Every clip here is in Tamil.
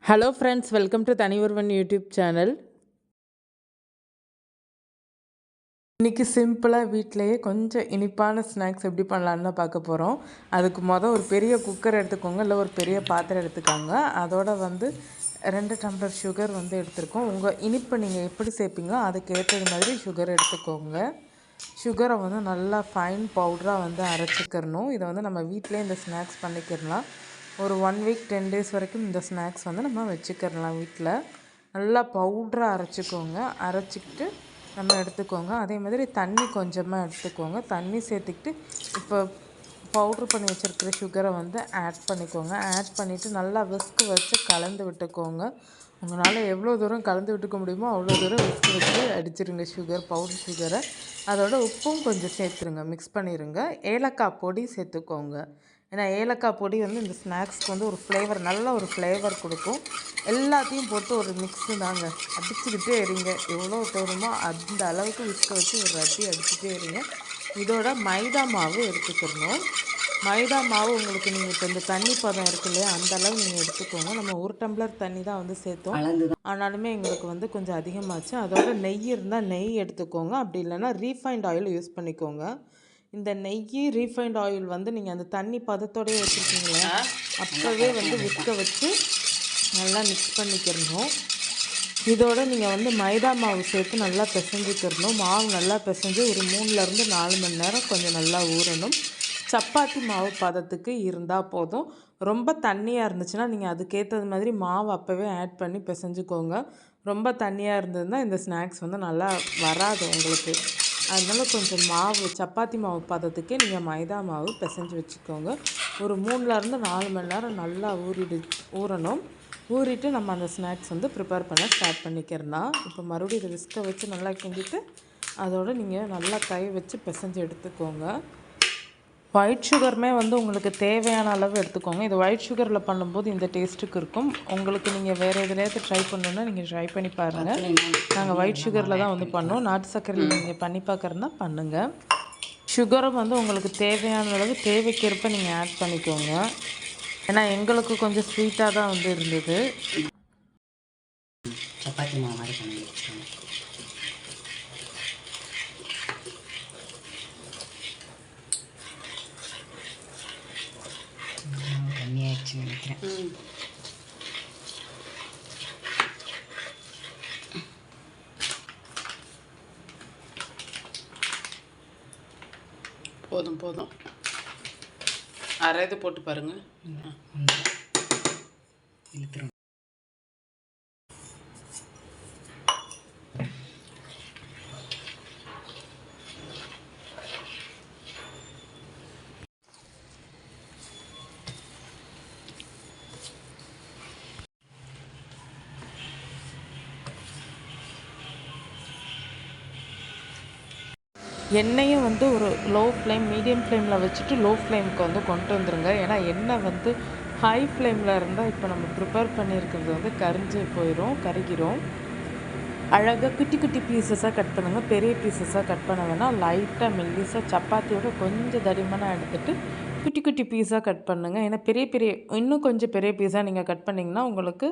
ஹலோ ஃப்ரெண்ட்ஸ், வெல்கம் டு தனி ஒருவன் யூடியூப் சேனல். இன்றைக்கி சிம்பிளாக வீட்டிலையே கொஞ்சம் இனிப்பான ஸ்நாக்ஸ் எப்படி பண்ணலான்னு தான் பார்க்க போகிறோம். அதுக்கு ஒரு பெரிய குக்கர் எடுத்துக்கோங்க, இல்லை ஒரு பெரிய பாத்திரம் எடுத்துக்கோங்க. அதோட 2 டம்ளர் சுகர் எடுத்துருக்கோம். உங்கள் இனிப்பு நீங்கள் எப்படி சேர்ப்பீங்களோ அதுக்கு ஏற்றது மாதிரி சுகர் எடுத்துக்கோங்க. சுகரை நல்லா ஃபைன் பவுடராக அரைச்சிக்கிறணும். இதை நம்ம வீட்டிலே இந்த ஸ்நாக்ஸ் பண்ணிக்கிறலாம். ஒரு 1 வீக் 10 டேஸ் வரைக்கும் இந்த ஸ்நாக்ஸ் நம்ம வச்சுக்கிறலாம். வீட்டில் நல்லா பவுட்ராக அரைச்சிக்கோங்க. அரைச்சிக்கிட்டு நம்ம எடுத்துக்கோங்க. அதே மாதிரி தண்ணி கொஞ்சமாக எடுத்துக்கோங்க. தண்ணி சேர்த்துக்கிட்டு இப்போ பவுட்ரு பண்ணி வச்சுருக்கிற சுகரை ஆட் பண்ணிக்கோங்க. ஆட் பண்ணிவிட்டு நல்லா விஸ்க் வச்சு கலந்து விட்டுக்கோங்க. உங்களால் எவ்வளோ தூரம் கலந்து விட்டுக்க முடியுமோ அவ்வளோ தூரம் விஸ்க் வச்சு அடிச்சிருங்க பவுட்ரு சுகரை. அதோட உப்பும் கொஞ்சம் சேர்த்துருங்க, மிக்ஸ் பண்ணிடுங்க. ஏலக்காய் பொடி சேர்த்துக்கோங்க. ஏன்னா ஏலக்காய் பொடி இந்த ஸ்நாக்ஸ்க்கு ஒரு ஃப்ளேவர், நல்ல ஒரு ஃப்ளேவர் கொடுக்கும். எல்லாத்தையும் போட்டு ஒரு மிக்ஸு தாங்க, அடிச்சுக்கிட்டே இருங்க. எவ்வளோ தோணுமோ அந்த அளவுக்கு விஸ்க வச்சு ஒரு அடி அடிச்சுட்டே இருங்க. இதோட மைதா மாவு எடுத்துக்கிறணும். மைதா மாவு உங்களுக்கு நீங்கள் இப்போ இந்த தண்ணி பதம் இருக்கு இல்லையா, அந்த அளவு நீங்கள் எடுத்துக்கோங்க. நம்ம 1 டம்ளர் தண்ணி தான் சேர்த்தோம். ஆனாலுமே எங்களுக்கு கொஞ்சம் அதிகமாச்சு. அதோட நெய் இருந்தால் நெய் எடுத்துக்கோங்க. அப்படி இல்லைன்னா ரீஃபைண்ட் ஆயில் யூஸ் பண்ணிக்கோங்க. இந்த நெய், ரீஃபைண்ட் ஆயில் நீங்கள் அந்த தண்ணி பதத்தோடய வச்சுருக்கீங்களா, அப்போவே விற்க வச்சு நல்லா மிக்ஸ் பண்ணிக்கிறணும். இதோடு நீங்கள் மைதா மாவு சேர்த்து நல்லா பிசைஞ்சிக்கிறணும். மாவு நல்லா பிசைஞ்சு ஒரு 3லேருந்து 4 மணி நேரம் கொஞ்சம் நல்லா ஊறணும். சப்பாத்தி மாவு பதத்துக்கு இருந்தால் போதும். ரொம்ப தண்ணியாக இருந்துச்சுன்னா நீங்கள் அதுக்கேற்றது மாதிரி மாவு அப்போவே ஆட் பண்ணி பிசைஞ்சுக்கோங்க. ரொம்ப தண்ணியாக இருந்ததுன்னா இந்த ஸ்நாக்ஸ் நல்லா வராது உங்களுக்கு. அதனால் கொஞ்சம் மாவு, சப்பாத்தி மாவு பதத்துக்கே நீங்கள் மைதா மாவு பிசைஞ்சு வச்சுக்கோங்க. ஒரு 3லேருந்து 4 மணி நேரம் நல்லா ஊறணும். ஊறிட்டு நம்ம அந்த ஸ்நாக்ஸ் ப்ரிப்பேர் பண்ண ஸ்டார்ட் பண்ணிக்கிறலாம். இப்போ மறுபடியும் இதை விஸ்கை வச்சு நல்லா கிண்டிட்டு அதோடு நீங்கள் நல்லா கை வச்சு பிசைஞ்சு எடுத்துக்கோங்க. ஒயிட் சுகருமே உங்களுக்கு தேவையான அளவு எடுத்துக்கோங்க. இது ஒயிட் சுகரில் பண்ணும்போது இந்த டேஸ்ட்டுக்கு இருக்கும். உங்களுக்கு நீங்கள் வேறு எதுலேயாவது ட்ரை பண்ணணுன்னா நீங்கள் ட்ரை பண்ணி பாருங்கள். நாங்கள் ஒயிட் சுகரில் தான் பண்ணோம். நாட்டு சர்க்கரையில் நீங்கள் பண்ணி பார்க்குறதுனா பண்ணுங்கள். சுகரும் உங்களுக்கு தேவையான அளவு தேவைக்கேற்ப நீங்கள் ஆட் பண்ணிக்கோங்க. ஏன்னா எங்களுக்கு கொஞ்சம் ஸ்வீட்டாக தான் இருந்தது. சப்பாத்தி மாவு மாதிரி பண்ணி வச்சுக்கோங்க. கம்மியாகிடுச்சு நினைக்கிறேன். போதும் போதும், அரை இது போட்டு பாருங்கள். இழுத்துரும். எண்ணெயும் ஒரு லோ ஃப்ளேம், மீடியம் ஃப்ளேமில் வச்சுட்டு லோ ஃப்ளேமுக்கு கொண்டு வந்துடுங்க. ஏன்னா எண்ணெய் ஹை ஃப்ளேமில் இருந்தால் இப்போ நம்ம ப்ரிப்பேர் பண்ணியிருக்கிறது கரிஞ்சு போயிடும், கருகிரும். அழகாக குட்டி குட்டி பீசஸாக கட் பண்ணுங்கள். பெரிய பீசஸாக கட் பண்ண வேணாம். லைட்டாக மெல்லிஸாக சப்பாத்தியோட கொஞ்சம் தடிமனாக எடுத்துகிட்டு குட்டி குட்டி பீஸாக கட் பண்ணுங்கள். ஏன்னா இன்னும் கொஞ்சம் பெரிய பீஸாக நீங்கள் கட் பண்ணிங்கன்னா உங்களுக்கு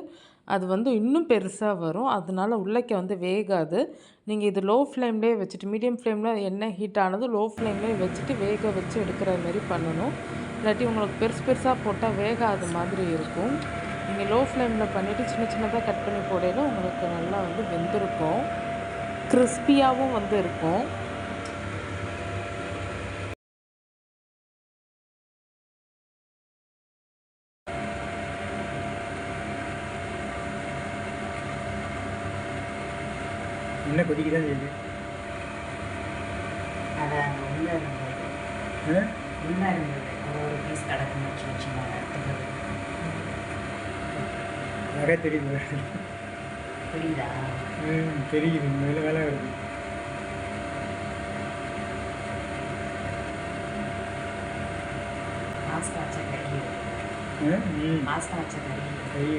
அது இன்னும் பெருசாக வரும். அதனால உள்ளக்க வேகாது. நீங்கள் இது லோ ஃப்ளேம்லேயே வச்சுட்டு, மீடியம் ஃப்ளேமில் எண்ணெய் ஹீட் ஆனதும் லோ ஃப்ளேம்லேயே வச்சுட்டு வேக வச்சு எடுக்கிற மாதிரி பண்ணணும். இல்லாட்டி உங்களுக்கு பெருசு பெருசாக போட்டால் வேகாத மாதிரி இருக்கும். நீங்கள் லோ ஃப்ளேமில் பண்ணிவிட்டு சின்ன சின்னதாக கட் பண்ணி போடையில் உங்களுக்கு நல்லா வெந்திருக்கும், கிறிஸ்பியாகவும் இருக்கும். என்ன கொதிக்குதான் செய்யுது. அதை அங்கே உள்ளே இருந்தது ஒரு பீஸ் கிடக்குன்னு வச்சுன்னா எடுத்துக்கிறது. நிறைய தெரியுது. புரியுதா? தெரியுது. மேலே வேலை வருது. மாஸ்க் வச்ச கறி, மாஸ்க் வச்ச கறி.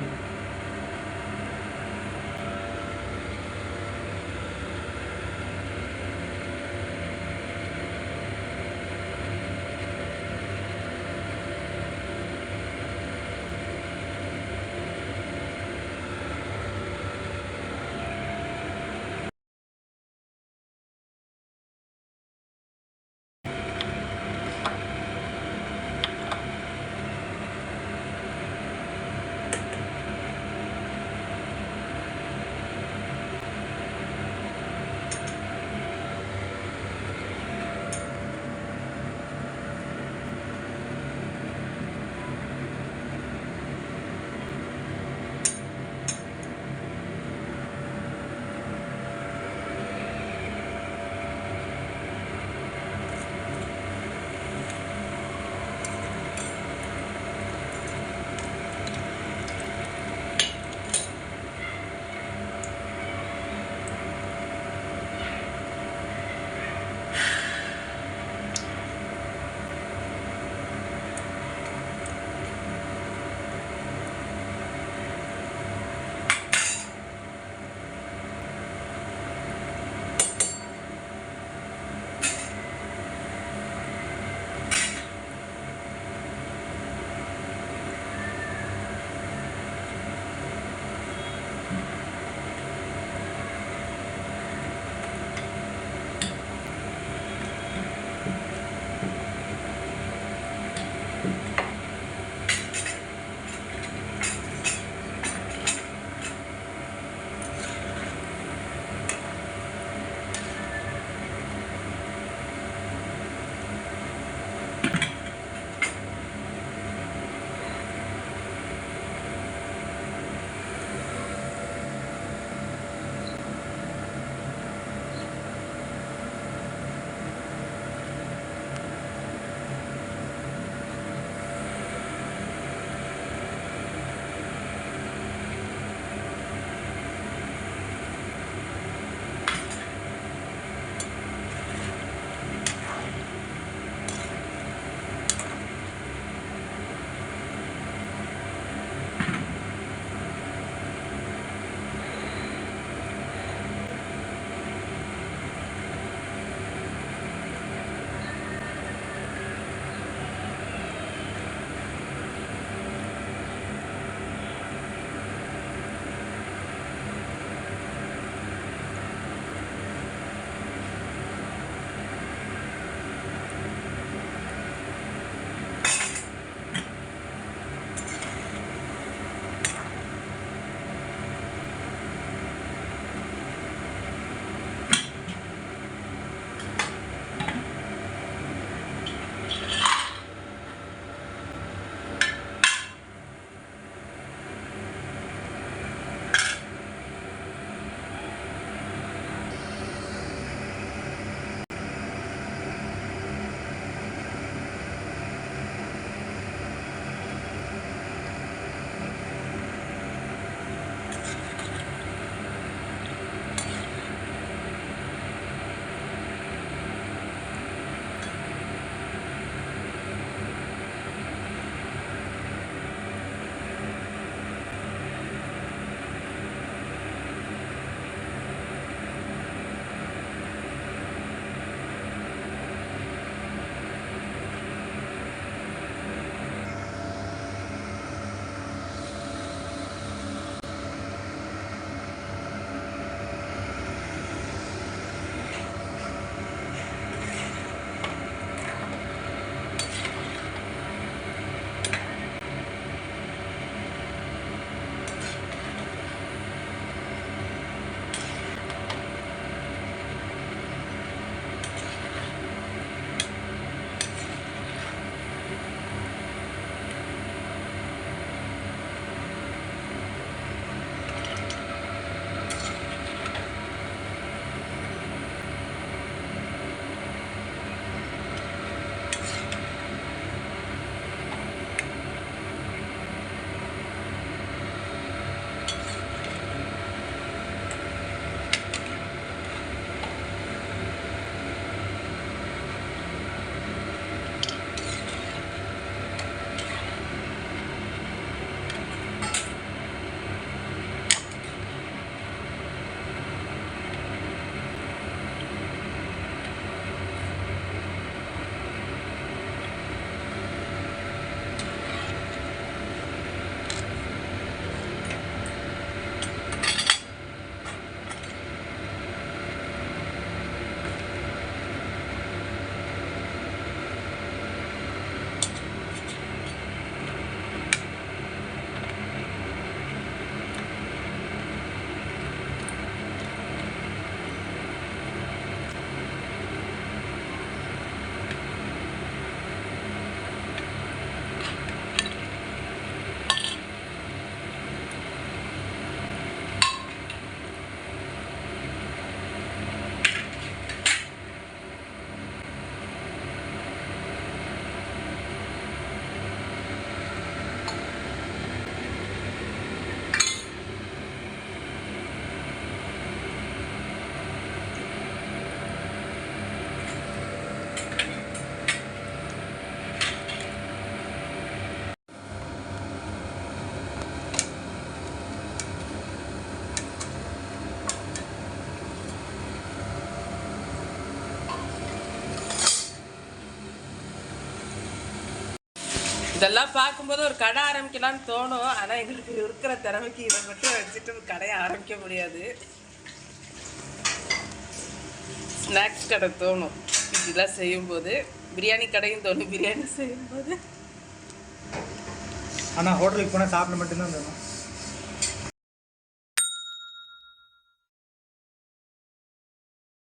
இதெல்லாம் பார்க்கும்போது ஒரு கடை ஆரம்பிக்கலாம்னு தோணும். ஆனால் எங்களுக்கு இருக்கிற திறமைக்கு இதை மட்டும் வச்சுட்டு ஒரு கடையை ஆரம்பிக்க முடியாது. ஸ்நாக்ஸ் கடை தோணும் இதெல்லாம் செய்யும்போது. பிரியாணி கடையும் தோணும் பிரியாணி செய்யும்போது. ஆனால் ஹோட்டலுக்கு போனால் சாப்பிட மட்டும்தான் தோணும்.